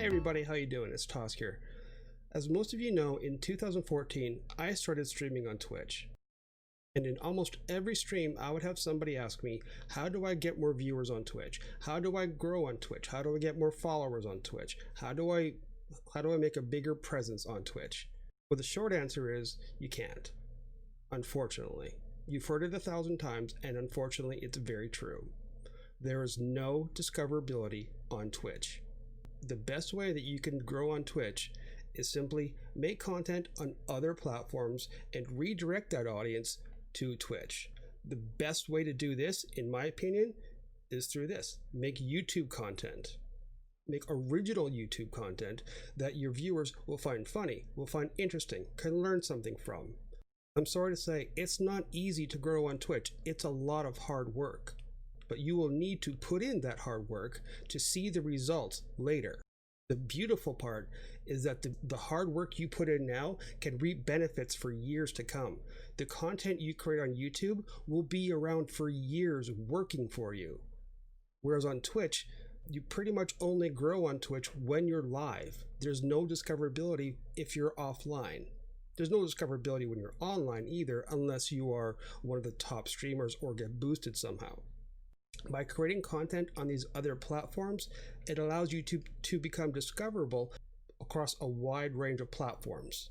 Hey everybody, how you doing? It's Tosk here. As most of you know, in 2014, I started streaming on Twitch. And in almost every stream, I would have somebody ask me, how do I get more viewers on Twitch? How do I grow on Twitch? How do I get more followers on Twitch? How do I make a bigger presence on Twitch? Well, the short answer is you can't. Unfortunately. You've heard it 1,000 times, and unfortunately, it's very true. There is no discoverability on Twitch. The best way that you can grow on Twitch is simply make content on other platforms and redirect that audience to Twitch. The best way to do this, in my opinion, is through this. Make YouTube content. Make original YouTube content that your viewers will find funny, will find interesting, can learn something from. I'm sorry to say, it's not easy to grow on Twitch. It's a lot of hard work. But you will need to put in that hard work to see the results later. The beautiful part is that the hard work you put in now can reap benefits for years to come. The content you create on YouTube will be around for years working for you. Whereas on Twitch, you pretty much only grow on Twitch when you're live. There's no discoverability if you're offline. There's no discoverability when you're online either, unless you are one of the top streamers or get boosted somehow. By creating content on these other platforms, it allows you to become discoverable across a wide range of platforms.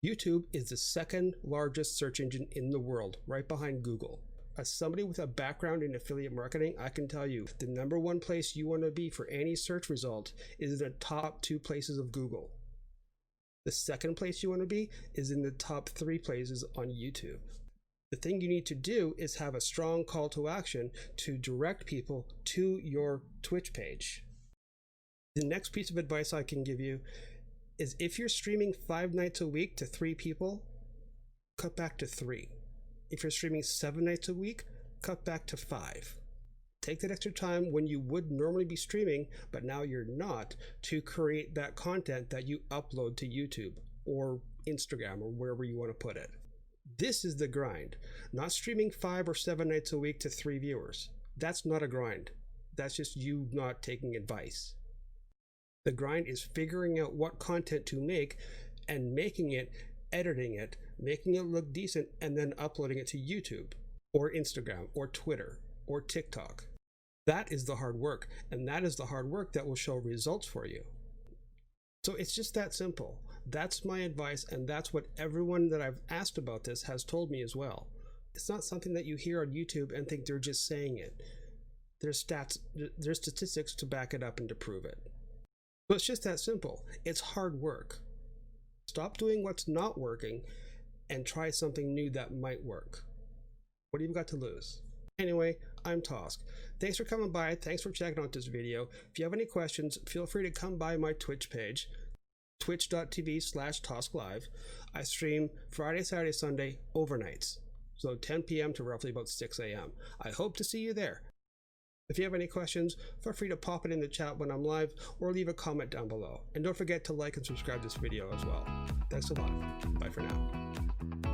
YouTube is the second largest search engine in the world, right behind Google. As somebody with a background in affiliate marketing, I can tell you the #1 place you want to be for any search result is in the top 2 places of Google. The second place you want to be is in the top 3 places on YouTube. The thing you need to do is have a strong call to action to direct people to your Twitch page. The next piece of advice I can give you is if you're streaming 5 nights a week to 3 people, cut back to 3. If you're streaming 7 nights a week, cut back to 5. Take that extra time when you would normally be streaming, but now you're not, to create that content that you upload to YouTube or Instagram or wherever you want to put it. This is the grind, not streaming 5 or 7 nights a week to 3 viewers. That's not a grind. That's just you not taking advice. The grind is figuring out what content to make and making it, editing it, making it look decent, and then uploading it to YouTube or Instagram or Twitter or TikTok. That is the hard work, and that is the hard work that will show results for you. So it's just that simple. That's my advice, and that's what everyone that I've asked about this has told me as well. It's not something that you hear on YouTube and think they're just saying it. There's statistics to back it up and to prove it. So it's just that simple. It's hard work. Stop doing what's not working and try something new that might work. What have you got to lose? Anyway, I'm Tosk. Thanks for coming by. Thanks for checking out this video. If you have any questions, feel free to come by my Twitch page, twitch.tv/ToskLive. I stream Friday, Saturday, Sunday, overnights. So 10 p.m. to roughly about 6 a.m. I hope to see you there. If you have any questions, feel free to pop it in the chat when I'm live or leave a comment down below. And don't forget to like and subscribe this video as well. Thanks a lot. Bye for now.